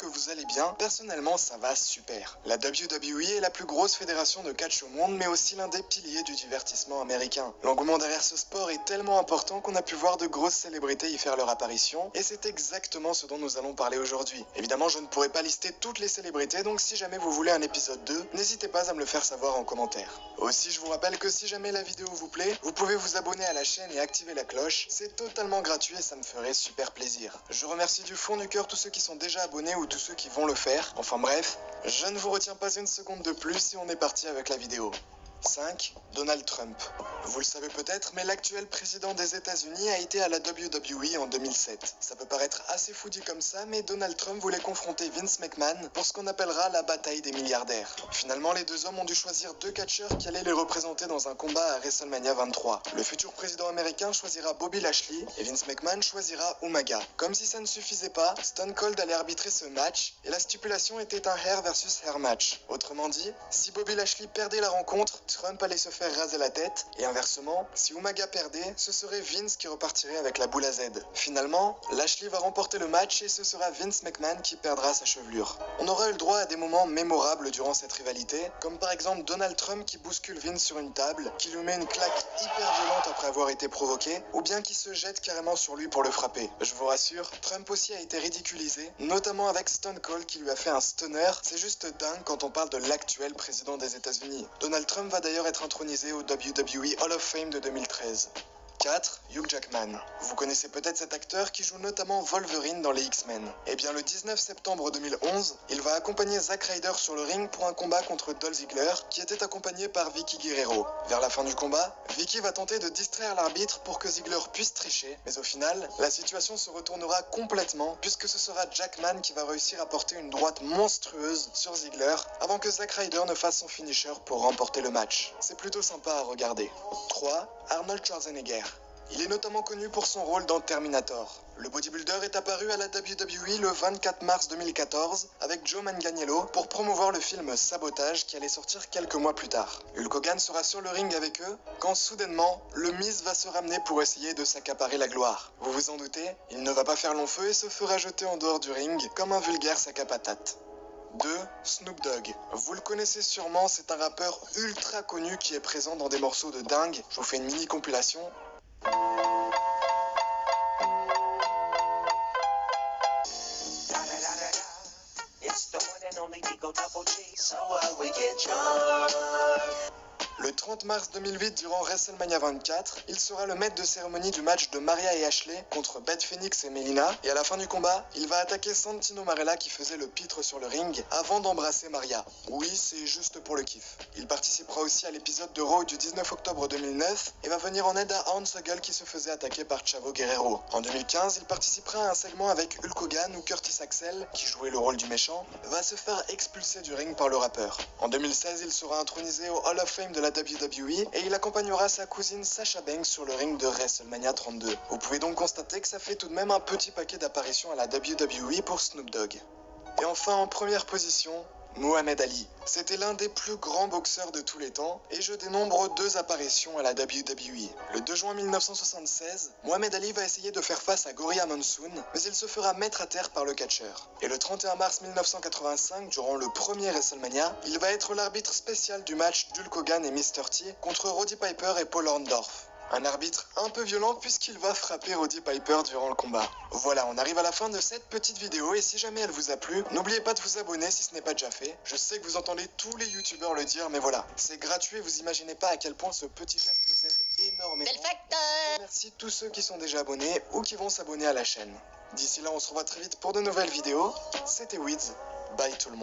que vous allez bien. Personnellement, ça va super. La WWE est la plus grosse fédération de catch au monde, mais aussi l'un des piliers du divertissement américain. L'engouement derrière ce sport est tellement important qu'on a pu voir de grosses célébrités y faire leur apparition, et c'est exactement ce dont nous allons parler aujourd'hui. Évidemment, je ne pourrai pas lister toutes les célébrités, donc si jamais vous voulez un épisode 2, n'hésitez pas à me le faire savoir en commentaire. Aussi, je vous rappelle que si jamais la vidéo vous plaît, vous pouvez vous abonner à la chaîne et activer la cloche. C'est totalement gratuit et ça me ferait super plaisir. Je remercie du fond du cœur tous ceux qui sont déjà abonnés ou tous ceux qui vont le faire. Enfin bref, je ne vous retiens pas une seconde de plus et on est parti avec la vidéo. 5. Donald Trump. Vous le savez peut-être, mais l'actuel président des États-Unis a été à la WWE en 2007. Ça peut paraître assez fou dit comme ça, mais Donald Trump voulait confronter Vince McMahon pour ce qu'on appellera la bataille des milliardaires. Finalement, les deux hommes ont dû choisir deux catcheurs qui allaient les représenter dans un combat à WrestleMania 23. Le futur président américain choisira Bobby Lashley et Vince McMahon choisira Umaga. Comme si ça ne suffisait pas, Stone Cold allait arbitrer ce match et la stipulation était un hair versus hair match. Autrement dit, si Bobby Lashley perdait la rencontre, Trump allait se faire raser la tête, et inversement, si Umaga perdait, ce serait Vince qui repartirait avec la boule à Z. Finalement, Lashley va remporter le match et ce sera Vince McMahon qui perdra sa chevelure. On aura eu le droit à des moments mémorables durant cette rivalité, comme par exemple Donald Trump qui bouscule Vince sur une table, qui lui met une claque hyper violente après avoir été provoqué, ou bien qui se jette carrément sur lui pour le frapper. Je vous rassure, Trump aussi a été ridiculisé, notamment avec Stone Cold qui lui a fait un stunner. C'est juste dingue quand on parle de l'actuel président des États-Unis. Donald Trump va d'ailleurs être intronisé au WWE Hall of Fame de 2013. 4. Hugh Jackman. Vous connaissez peut-être cet acteur qui joue notamment Wolverine dans les X-Men. Eh bien le 19 septembre 2011, il va accompagner Zack Ryder sur le ring pour un combat contre Dolph Ziggler qui était accompagné par Vickie Guerrero. Vers la fin du combat, Vickie va tenter de distraire l'arbitre pour que Ziggler puisse tricher, mais au final, la situation se retournera complètement puisque ce sera Jackman qui va réussir à porter une droite monstrueuse sur Ziggler avant que Zack Ryder ne fasse son finisher pour remporter le match. C'est plutôt sympa à regarder. 3. Arnold Schwarzenegger. Il est notamment connu pour son rôle dans Terminator. Le bodybuilder est apparu à la WWE le 24 mars 2014 avec Joe Manganiello pour promouvoir le film Sabotage qui allait sortir quelques mois plus tard. Hulk Hogan sera sur le ring avec eux quand soudainement, le Miz va se ramener pour essayer de s'accaparer la gloire. Vous vous en doutez, il ne va pas faire long feu et se fera jeter en dehors du ring comme un vulgaire sac à patates. 2. Snoop Dogg. Vous le connaissez sûrement, c'est un rappeur ultra connu qui est présent dans des morceaux de dingue. Je vous fais une mini compilation. Le 30 mars 2008, durant WrestleMania 24, il sera le maître de cérémonie du match de Maria et Ashley contre Beth Phoenix et Melina, et à la fin du combat, il va attaquer Santino Marella qui faisait le pitre sur le ring avant d'embrasser Maria. Oui, c'est juste pour le kiff. Il participera aussi à l'épisode de Raw du 19 octobre 2009 et va venir en aide à Hornswoggle qui se faisait attaquer par Chavo Guerrero. En 2015, il participera à un segment avec Hulk Hogan où Curtis Axel, qui jouait le rôle du méchant, va se faire expulser du ring par le rappeur. En 2016, il sera intronisé au Hall of Fame de la WWE et il accompagnera sa cousine Sasha Banks sur le ring de WrestleMania 32. Vous pouvez donc constater que ça fait tout de même un petit paquet d'apparitions à la WWE pour Snoop Dogg. Et enfin en première position, Muhammad Ali. C'était l'un des plus grands boxeurs de tous les temps et je dénombre deux apparitions à la WWE. Le 2 juin 1976, Muhammad Ali va essayer de faire face à Gorilla Monsoon, mais il se fera mettre à terre par le catcheur. Et le 31 mars 1985, durant le premier WrestleMania, il va être l'arbitre spécial du match d'Hulk Hogan et Mr. T contre Roddy Piper et Paul Orndorff. Un arbitre un peu violent puisqu'il va frapper Roddy Piper durant le combat. Voilà, on arrive à la fin de cette petite vidéo et si jamais elle vous a plu, n'oubliez pas de vous abonner si ce n'est pas déjà fait. Je sais que vous entendez tous les youtubeurs le dire, mais voilà, c'est gratuit et vous imaginez pas à quel point ce petit geste nous aide énormément. Merci tous ceux qui sont déjà abonnés ou qui vont s'abonner à la chaîne. D'ici là, on se revoit très vite pour de nouvelles vidéos. C'était Wiz, bye tout le monde.